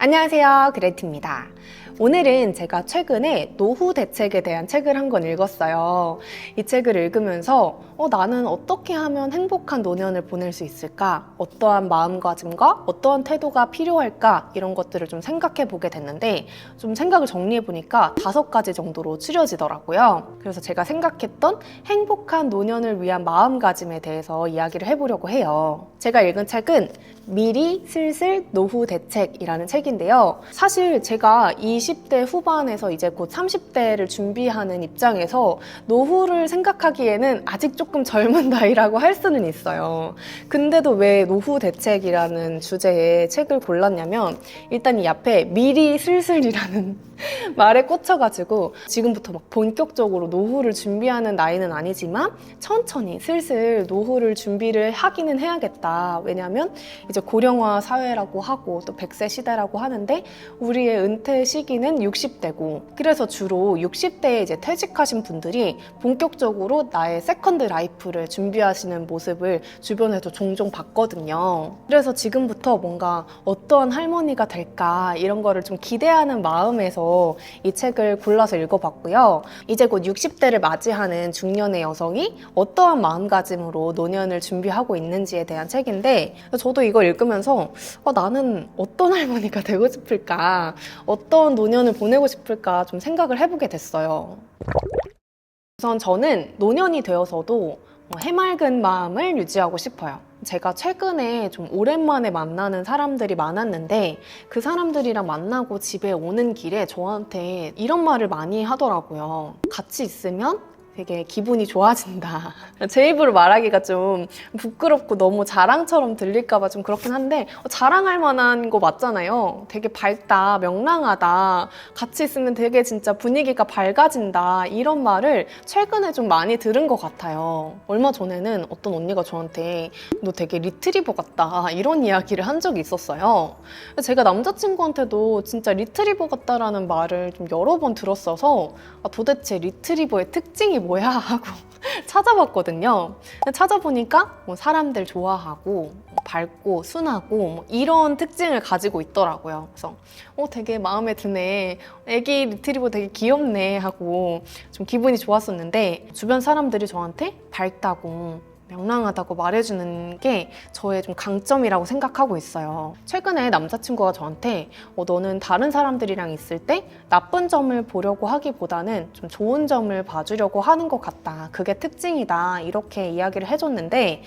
안녕하세요, 그레티입니다. 오늘은 제가 최근에 노후 대책에 대한 책을 한 권 읽었어요. 이 책을 읽으면서 나는 어떻게 하면 행복한 노년을 보낼 수 있을까? 어떠한 마음가짐과 어떠한 태도가 필요할까? 이런 것들을 좀 생각해 보게 됐는데 좀 생각을 정리해 보니까 5가지 정도로 추려지더라고요. 그래서 제가 생각했던 행복한 노년을 위한 마음가짐에 대해서 이야기를 해보려고 해요. 제가 읽은 책은 미리 슬슬 노후 대책이라는 책인데요. 사실 제가 20대 후반에서 이제 곧 30대를 준비하는 입장에서 노후를 생각하기에는 아직 조금 젊은 나이라고 할 수는 있어요. 근데도 왜 노후 대책이라는 주제의 책을 골랐냐면 일단 이 앞에 미리 슬슬이라는 말에 꽂혀가지고 지금부터 막 본격적으로 노후를 준비하는 나이는 아니지만 천천히 슬슬 노후를 준비를 하기는 해야겠다. 왜냐하면 이제 고령화 사회라고 하고 또 100세 시대라고 하는데 우리의 은퇴 시기는 60대고 그래서 주로 60대에 이제 퇴직하신 분들이 본격적으로 나의 세컨드 라이프를 준비하시는 모습을 주변에서 종종 봤거든요. 그래서 지금부터 뭔가 어떠한 할머니가 될까 이런 거를 좀 기대하는 마음에서 이 책을 골라서 읽어봤고요. 이제 곧 60대를 맞이하는 중년의 여성이 어떠한 마음가짐으로 노년을 준비하고 있는지에 대한 책인데 저도 이걸 읽으면서 나는 어떤 할머니가 되고 싶을까? 어떤 노년을 보내고 싶을까? 좀 생각을 해보게 됐어요. 우선 저는 노년이 되어서도 해맑은 마음을 유지하고 싶어요. 제가 최근에 좀 오랜만에 만나는 사람들이 많았는데 그 사람들이랑 만나고 집에 오는 길에 저한테 이런 말을 많이 하더라고요. 같이 있으면 되게 기분이 좋아진다. 제 입으로 말하기가 좀 부끄럽고 너무 자랑처럼 들릴까 봐 좀 그렇긴 한데 자랑할 만한 거 맞잖아요. 되게 밝다, 명랑하다, 같이 있으면 되게 진짜 분위기가 밝아진다 이런 말을 최근에 좀 많이 들은 것 같아요. 얼마 전에는 어떤 언니가 저한테 너 되게 리트리버 같다 이런 이야기를 한 적이 있었어요. 제가 남자친구한테도 진짜 리트리버 같다라는 말을 좀 여러 번 들었어서 도대체 리트리버의 특징이 뭐야 하고 찾아봤거든요. 찾아보니까 사람들 좋아하고 밝고 순하고 이런 특징을 가지고 있더라고요. 그래서 되게 마음에 드네. 애기 리트리버 되게 귀엽네 하고 좀 기분이 좋았었는데 주변 사람들이 저한테 밝다고 명랑하다고 말해주는 게 저의 좀 강점이라고 생각하고 있어요. 최근에 남자친구가 저한테 너는 다른 사람들이랑 있을 때 나쁜 점을 보려고 하기보다는 좀 좋은 점을 봐주려고 하는 것 같다. 그게 특징이다. 이렇게 이야기를 해줬는데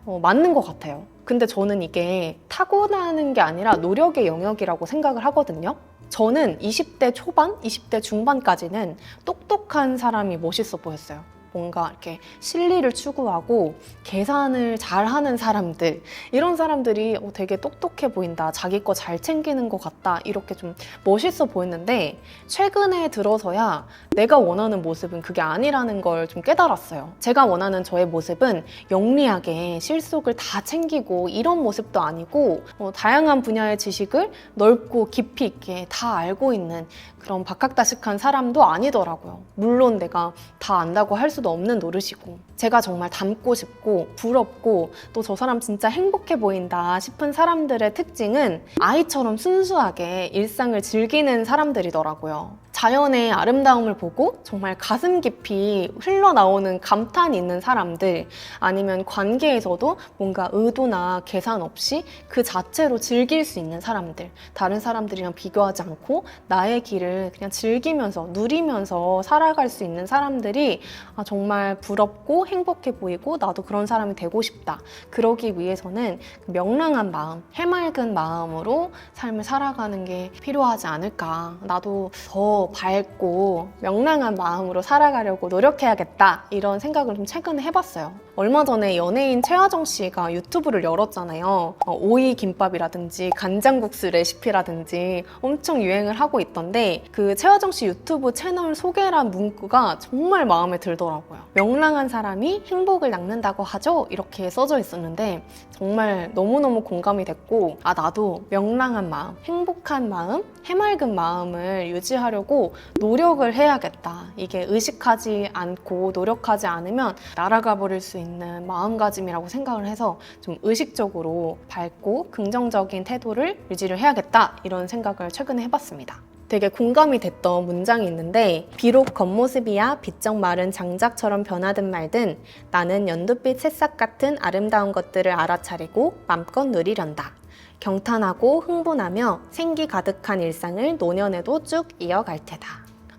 맞는 것 같아요. 근데 저는 이게 타고나는 게 아니라 노력의 영역이라고 생각을 하거든요. 저는 20대 초반, 20대 중반까지는 똑똑한 사람이 멋있어 보였어요. 뭔가 이렇게 실리를 추구하고 계산을 잘하는 사람들, 이런 사람들이 되게 똑똑해 보인다, 자기 거 잘 챙기는 것 같다, 이렇게 좀 멋있어 보였는데 최근에 들어서야 내가 원하는 모습은 그게 아니라는 걸 좀 깨달았어요. 제가 원하는 저의 모습은 영리하게 실속을 다 챙기고 이런 모습도 아니고 다양한 분야의 지식을 넓고 깊이 있게 다 알고 있는 그런 박학다식한 사람도 아니더라고요. 물론 내가 다 안다고 할 수도 없는 노릇이고 제가 정말 닮고 싶고 부럽고 또 저 사람 진짜 행복해 보인다 싶은 사람들의 특징은 아이처럼 순수하게 일상을 즐기는 사람들이더라고요. 자연의 아름다움을 보고 정말 가슴 깊이 흘러나오는 감탄이 있는 사람들, 아니면 관계에서도 뭔가 의도나 계산 없이 그 자체로 즐길 수 있는 사람들, 다른 사람들이랑 비교하지 않고 나의 길을 그냥 즐기면서 누리면서 살아갈 수 있는 사람들이 정말 부럽고 행복해 보이고 나도 그런 사람이 되고 싶다. 그러기 위해서는 명랑한 마음, 해맑은 마음으로 삶을 살아가는 게 필요하지 않을까. 나도 더 밝고 명랑한 마음으로 살아가려고 노력해야겠다, 이런 생각을 좀 최근에 해봤어요. 얼마 전에 연예인 최하정 씨가 유튜브를 열었잖아요. 오이 김밥이라든지 간장국수 레시피라든지 엄청 유행을 하고 있던데 그 최하정 씨 유튜브 채널 소개란 문구가 정말 마음에 들더라고요. 명랑한 사람이 행복을 낳는다고 하죠? 이렇게 써져 있었는데 정말 너무너무 공감이 됐고 나도 명랑한 마음, 행복한 마음, 해맑은 마음을 유지하려고 노력을 해야겠다. 이게 의식하지 않고 노력하지 않으면 날아가 버릴 수 있는 있는 마음가짐이라고 생각을 해서 좀 의식적으로 밝고 긍정적인 태도를 유지를 해야겠다 이런 생각을 최근에 해봤습니다. 되게 공감이 됐던 문장이 있는데 비록 겉모습이야 비쩍 마른 장작처럼 변하든 말든 나는 연두빛 새싹 같은 아름다운 것들을 알아차리고 맘껏 누리련다. 경탄하고 흥분하며 생기 가득한 일상을 노년에도 쭉 이어갈 테다.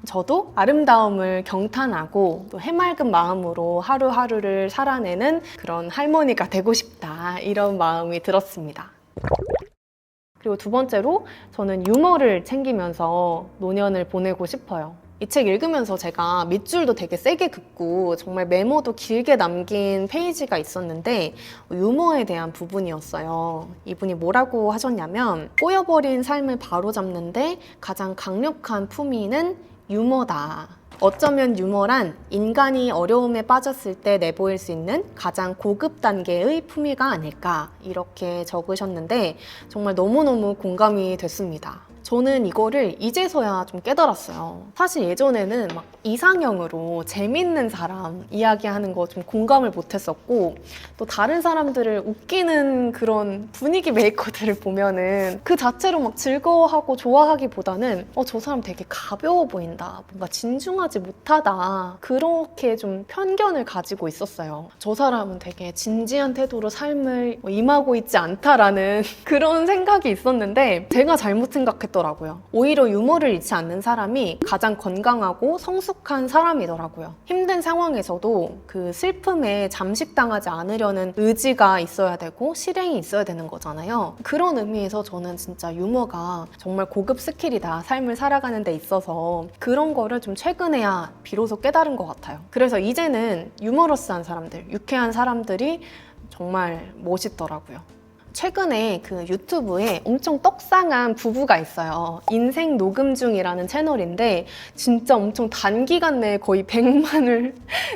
저도 아름다움을 경탄하고 또 해맑은 마음으로 하루하루를 살아내는 그런 할머니가 되고 싶다 이런 마음이 들었습니다. 그리고 두 번째로 저는 유머를 챙기면서 노년을 보내고 싶어요. 이 책 읽으면서 제가 밑줄도 되게 세게 긋고 정말 메모도 길게 남긴 페이지가 있었는데 유머에 대한 부분이었어요. 이분이 뭐라고 하셨냐면 꼬여버린 삶을 바로잡는데 가장 강력한 품위는 유머다. 어쩌면 유머란 인간이 어려움에 빠졌을 때 내보일 수 있는 가장 고급 단계의 품위가 아닐까 이렇게 적으셨는데 정말 너무너무 공감이 됐습니다. 저는 이거를 이제서야 좀 깨달았어요. 사실 예전에는 막 이상형으로 재밌는 사람 이야기하는 거 좀 공감을 못했었고 또 다른 사람들을 웃기는 그런 분위기 메이커들을 보면은 그 자체로 막 즐거워하고 좋아하기보다는 저 사람 되게 가벼워 보인다, 뭔가 진중하지 못하다 그렇게 좀 편견을 가지고 있었어요. 저 사람은 되게 진지한 태도로 삶을 임하고 있지 않다라는 그런 생각이 있었는데 제가 잘못 생각했더라고요. 오히려 유머를 잃지 않는 사람이 가장 건강하고 성숙한 사람이더라고요. 힘든 상황에서도 그 슬픔에 잠식당하지 않으려는 의지가 있어야 되고 실행이 있어야 되는 거잖아요. 그런 의미에서 저는 진짜 유머가 정말 고급 스킬이다. 삶을 살아가는 데 있어서 그런 거를 좀 최근에야 비로소 깨달은 것 같아요. 그래서 이제는 유머러스한 사람들, 유쾌한 사람들이 정말 멋있더라고요. 최근에 그 유튜브에 엄청 떡상한 부부가 있어요. 인생 녹음 중이라는 채널인데 진짜 엄청 단기간 내에 거의 100만을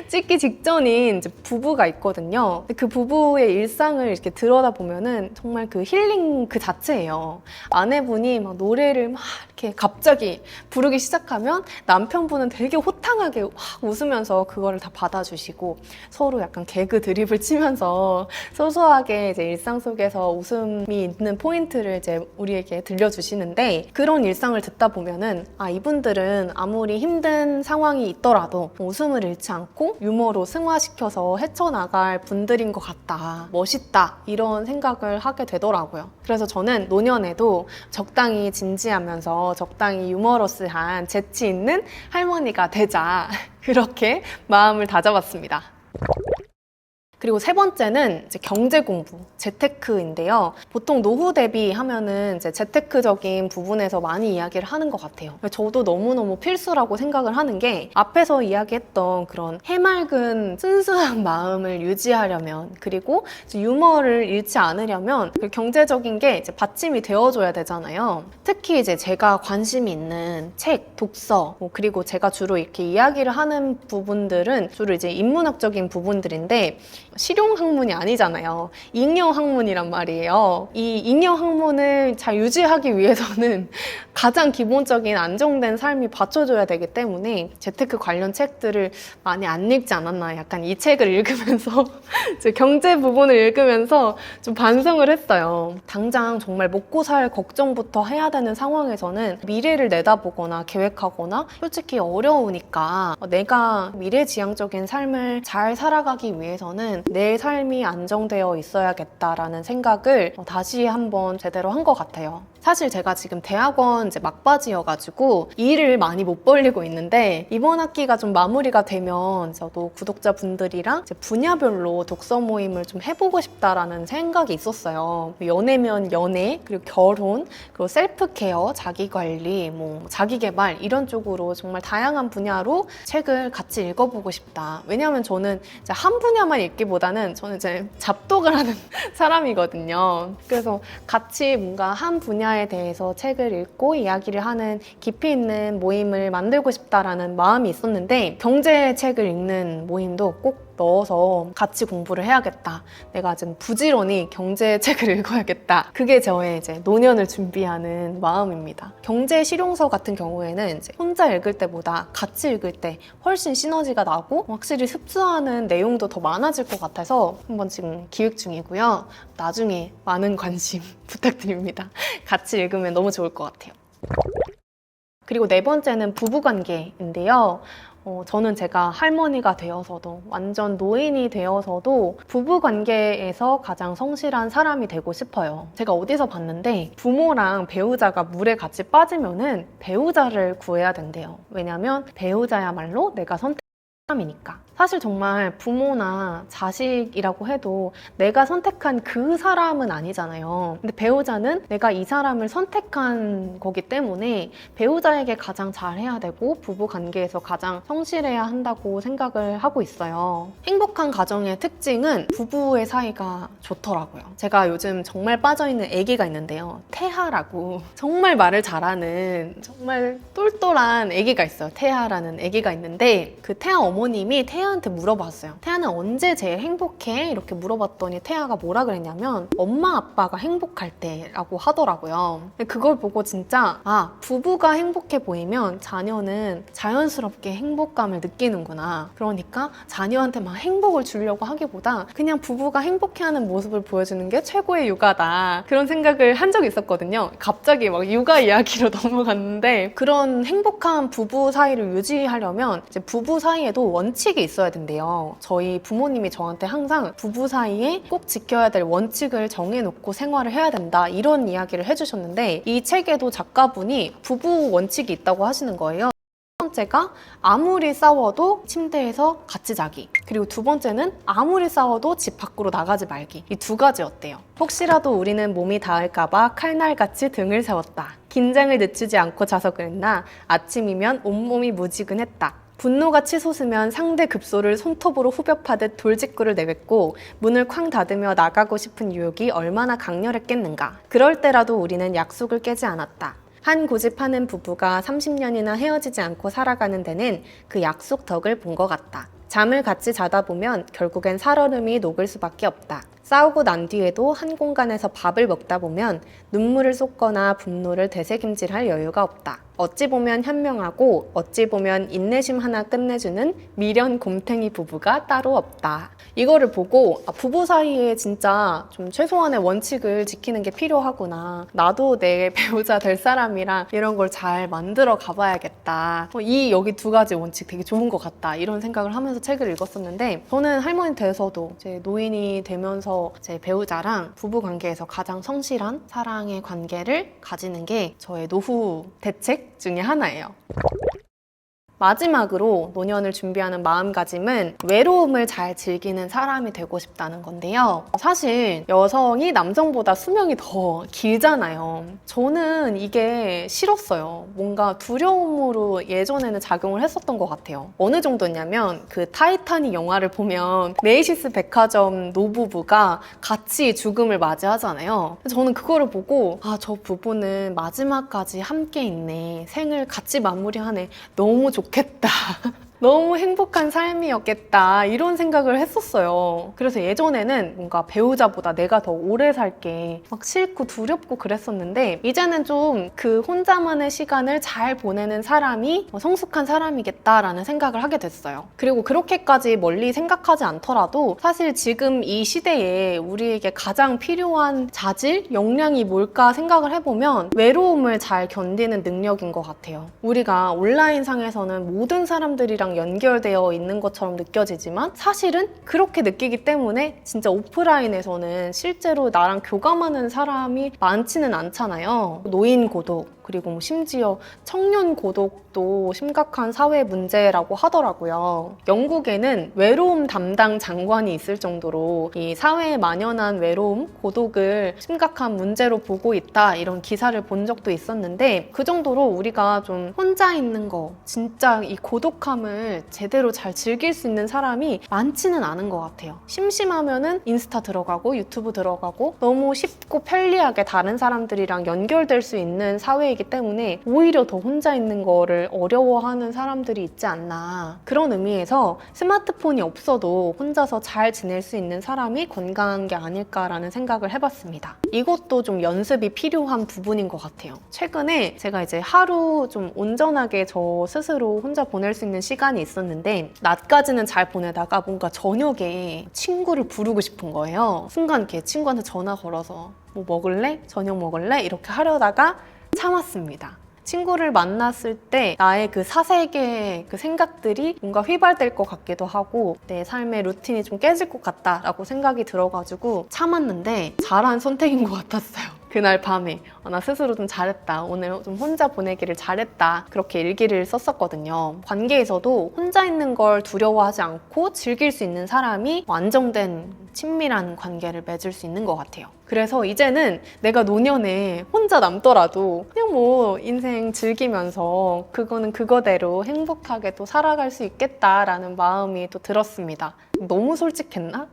찍기 직전인 이제 부부가 있거든요. 근데 그 부부의 일상을 이렇게 들여다보면은 정말 그 힐링 그 자체예요. 아내분이 막 노래를 막 이렇게 갑자기 부르기 시작하면 남편분은 되게 호탕하게 막 웃으면서 그거를 다 받아주시고 서로 약간 개그 드립을 치면서 소소하게 이제 일상 속에서 웃음이 있는 포인트를 이제 우리에게 들려주시는데 그런 일상을 듣다 보면은 이분들은 아무리 힘든 상황이 있더라도 웃음을 잃지 않고 유머로 승화시켜서 헤쳐나갈 분들인 것 같다, 멋있다 이런 생각을 하게 되더라고요. 그래서 저는 노년에도 적당히 진지하면서 적당히 유머러스한 재치 있는 할머니가 되자 그렇게 마음을 다잡았습니다. 그리고 세 번째는 이제 경제 공부, 재테크인데요. 보통 노후 대비하면은 이제 재테크적인 부분에서 많이 이야기를 하는 것 같아요. 저도 너무너무 필수라고 생각을 하는 게 앞에서 이야기했던 그런 해맑은 순수한 마음을 유지하려면 그리고 유머를 잃지 않으려면 그 경제적인 게 이제 받침이 되어줘야 되잖아요. 특히 이제 제가 관심이 있는 책, 독서, 그리고 제가 주로 이렇게 이야기를 하는 부분들은 주로 이제 인문학적인 부분들인데 실용학문이 아니잖아요. 잉여학문이란 말이에요. 이 잉여학문을 잘 유지하기 위해서는 가장 기본적인 안정된 삶이 받쳐줘야 되기 때문에 재테크 관련 책들을 많이 안 읽지 않았나 약간 이 책을 읽으면서 경제 부분을 읽으면서 좀 반성을 했어요. 당장 정말 먹고 살 걱정부터 해야 되는 상황에서는 미래를 내다보거나 계획하거나 솔직히 어려우니까 내가 미래지향적인 삶을 잘 살아가기 위해서는 내 삶이 안정되어 있어야겠다라는 생각을 다시 한번 제대로 한 것 같아요. 사실 제가 지금 대학원 이제 막바지여가지고 일을 많이 못 벌리고 있는데 이번 학기가 좀 마무리가 되면 저도 구독자분들이랑 이제 분야별로 독서 모임을 좀 해보고 싶다라는 생각이 있었어요. 연애면 연애, 그리고 결혼, 그리고 셀프케어, 자기관리, 자기개발 이런 쪽으로 정말 다양한 분야로 책을 같이 읽어보고 싶다. 왜냐하면 저는 이제 한 분야만 읽기보다는 저는 이제 잡독을 하는 사람이거든요. 그래서 같이 뭔가 한 분야에 대해서 책을 읽고 이야기를 하는 깊이 있는 모임을 만들고 싶다라는 마음이 있었는데 경제 책을 읽는 모임도 꼭 넣어서 같이 공부를 해야겠다. 내가 지금 부지런히 경제 책을 읽어야겠다. 그게 저의 이제 노년을 준비하는 마음입니다. 경제 실용서 같은 경우에는 이제 혼자 읽을 때보다 같이 읽을 때 훨씬 시너지가 나고 확실히 습수하는 내용도 더 많아질 것 같아서 한번 지금 기획 중이고요. 나중에 많은 관심 부탁드립니다. 같이 읽으면 너무 좋을 것 같아요. 그리고 네 번째는 부부관계인데요. 저는 제가 할머니가 되어서도 완전 노인이 되어서도 부부관계에서 가장 성실한 사람이 되고 싶어요. 제가 어디서 봤는데 부모랑 배우자가 물에 같이 빠지면은 배우자를 구해야 된대요. 왜냐면 배우자야말로 내가 선택한 사람이니까. 사실 정말 부모나 자식이라고 해도 내가 선택한 그 사람은 아니잖아요. 근데 배우자는 내가 이 사람을 선택한 거기 때문에 배우자에게 가장 잘해야 되고 부부 관계에서 가장 성실해야 한다고 생각을 하고 있어요. 행복한 가정의 특징은 부부의 사이가 좋더라고요. 제가 요즘 정말 빠져있는 아기가 있는데요. 태하라고 정말 말을 잘하는 정말 똘똘한 아기가 있어요. 태하라는 아기가 있는데 그 태하 어머님이 태아한테 물어봤어요. 태아는 언제 제일 행복해? 이렇게 물어봤더니 태아가 뭐라 그랬냐면 엄마 아빠가 행복할 때라고 하더라고요. 그걸 보고 진짜 부부가 행복해 보이면 자녀는 자연스럽게 행복감을 느끼는구나. 그러니까 자녀한테 막 행복을 주려고 하기보다 그냥 부부가 행복해하는 모습을 보여주는 게 최고의 육아다. 그런 생각을 한 적이 있었거든요. 갑자기 막 육아 이야기로 넘어갔는데 그런 행복한 부부 사이를 유지하려면 이제 부부 사이에도 원칙이 있어야 된대요. 저희 부모님이 저한테 항상 부부 사이에 꼭 지켜야 될 원칙을 정해놓고 생활을 해야 된다 이런 이야기를 해주셨는데 이 책에도 작가분이 부부 원칙이 있다고 하시는 거예요. 첫 번째가 아무리 싸워도 침대에서 같이 자기. 그리고 두 번째는 아무리 싸워도 집 밖으로 나가지 말기. 이 두 가지였대요. 혹시라도 우리는 몸이 닿을까봐 칼날같이 등을 세웠다. 긴장을 늦추지 않고 자서 그랬나 아침이면 온몸이 무지근했다. 분노가 치솟으면 상대 급소를 손톱으로 후벼 파듯 돌직구를 내뱉고 문을 쾅 닫으며 나가고 싶은 유혹이 얼마나 강렬했겠는가. 그럴 때라도 우리는 약속을 깨지 않았다. 한 고집하는 부부가 30년이나 헤어지지 않고 살아가는 데는 그 약속 덕을 본 것 같다. 잠을 같이 자다 보면 결국엔 살얼음이 녹을 수밖에 없다. 싸우고 난 뒤에도 한 공간에서 밥을 먹다 보면 눈물을 쏟거나 분노를 되새김질할 여유가 없다. 어찌 보면 현명하고 어찌 보면 인내심 하나 끝내주는 미련 곰탱이 부부가 따로 없다. 이거를 보고 부부 사이에 진짜 좀 최소한의 원칙을 지키는 게 필요하구나. 나도 내 배우자 될 사람이랑 이런 걸 잘 만들어 가봐야겠다. 여기 두 가지 원칙 되게 좋은 것 같다. 이런 생각을 하면서 책을 읽었었는데 저는 할머니 돼서도 이제 노인이 되면서 제 배우자랑 부부 관계에서 가장 성실한 사랑의 관계를 가지는 게 저의 노후 대책 중에 하나예요. 마지막으로 노년을 준비하는 마음가짐은 외로움을 잘 즐기는 사람이 되고 싶다는 건데요. 사실 여성이 남성보다 수명이 더 길잖아요. 저는 이게 싫었어요. 뭔가 두려움으로 예전에는 작용을 했었던 것 같아요. 어느 정도냐면 그 타이타닉 영화를 보면 메이시스 백화점 노부부가 같이 죽음을 맞이하잖아요. 저는 그거를 보고 저 부부는 마지막까지 함께 있네. 생을 같이 마무리하네. 너무 좋겠다. 너무 행복한 삶이었겠다 이런 생각을 했었어요. 그래서 예전에는 뭔가 배우자보다 내가 더 오래 살게 막 싫고 두렵고 그랬었는데 이제는 좀 그 혼자만의 시간을 잘 보내는 사람이 성숙한 사람이겠다라는 생각을 하게 됐어요. 그리고 그렇게까지 멀리 생각하지 않더라도 사실 지금 이 시대에 우리에게 가장 필요한 자질, 역량이 뭘까 생각을 해보면 외로움을 잘 견디는 능력인 것 같아요. 우리가 온라인상에서는 모든 사람들이랑 연결되어 있는 것처럼 느껴지지만 사실은 그렇게 느끼기 때문에 진짜 오프라인에서는 실제로 나랑 교감하는 사람이 많지는 않잖아요. 노인 고독, 그리고 심지어 청년 고독도 심각한 사회 문제라고 하더라고요. 영국에는 외로움 담당 장관이 있을 정도로 이 사회에 만연한 외로움, 고독을 심각한 문제로 보고 있다 이런 기사를 본 적도 있었는데 그 정도로 우리가 좀 혼자 있는 거, 진짜 이 고독함을 제대로 잘 즐길 수 있는 사람이 많지는 않은 것 같아요. 심심하면은 인스타 들어가고 유튜브 들어가고 너무 쉽고 편리하게 다른 사람들이랑 연결될 수 있는 사회이기 시대이기 때문에 오히려 더 혼자 있는 거를 어려워하는 사람들이 있지 않나. 그런 의미에서 스마트폰이 없어도 혼자서 잘 지낼 수 있는 사람이 건강한 게 아닐까라는 생각을 해봤습니다. 이것도 좀 연습이 필요한 부분인 것 같아요. 최근에 제가 이제 하루 좀 온전하게 저 스스로 혼자 보낼 수 있는 시간이 있었는데 낮까지는 잘 보내다가 뭔가 저녁에 친구를 부르고 싶은 거예요. 순간 이렇게 친구한테 전화 걸어서 뭐 먹을래? 저녁 먹을래? 이렇게 하려다가 참았습니다. 친구를 만났을 때 나의 그 사색의 그 생각들이 뭔가 휘발될 것 같기도 하고 내 삶의 루틴이 좀 깨질 것 같다라고 생각이 들어가지고 참았는데 잘한 선택인 것 같았어요. 그날 밤에 나 스스로 좀 잘했다. 오늘 좀 혼자 보내기를 잘했다. 그렇게 일기를 썼었거든요. 관계에서도 혼자 있는 걸 두려워하지 않고 즐길 수 있는 사람이 안정된 친밀한 관계를 맺을 수 있는 것 같아요. 그래서 이제는 내가 노년에 혼자 남더라도 그냥 뭐 인생 즐기면서 그거는 그거대로 행복하게 또 살아갈 수 있겠다라는 마음이 또 들었습니다. 너무 솔직했나?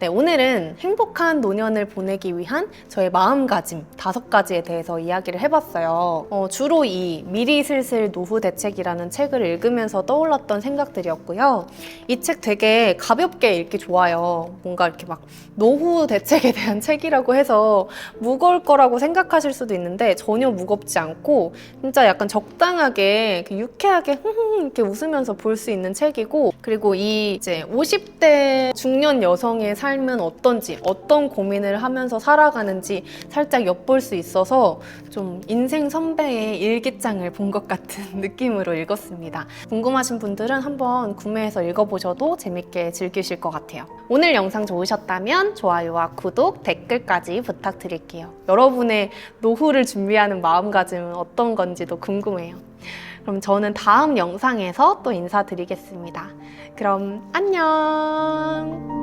네, 오늘은 행복한 노년을 보내기 위한 저의 마음가짐 5가지에 대해서 이야기를 해봤어요. 주로 이 미리 슬슬 노후 대책이라는 책을 읽으면서 떠올랐던 생각들이었고요. 이 책 되게 가볍게 읽기 좋아요. 뭔가 이렇게 막 노후 대책에 대한 책이라고 해서 무거울 거라고 생각하실 수도 있는데 전혀 무겁지 않고 진짜 약간 적당하게 유쾌하게 이렇게 웃으면서 볼 수 있는 책이고, 그리고 이 이제 50대 중년 여성의 삶은 어떤지, 어떤 고민을 하면서 살아가는지 살짝 엿볼 수 있어서 좀 인생 선배의 일기장을 본 것 같은 느낌으로 읽었습니다. 궁금하신 분들은 한번 구매해서 읽어보셔도 재밌게 즐기실 것 같아요. 오늘 영상 좋으셨다면 좋아요와 구독, 댓글까지 부탁드릴게요. 여러분의 노후를 준비하는 마음가짐은 어떤 건지도 궁금해요. 그럼 저는 다음 영상에서 또 인사드리겠습니다. 그럼 안녕!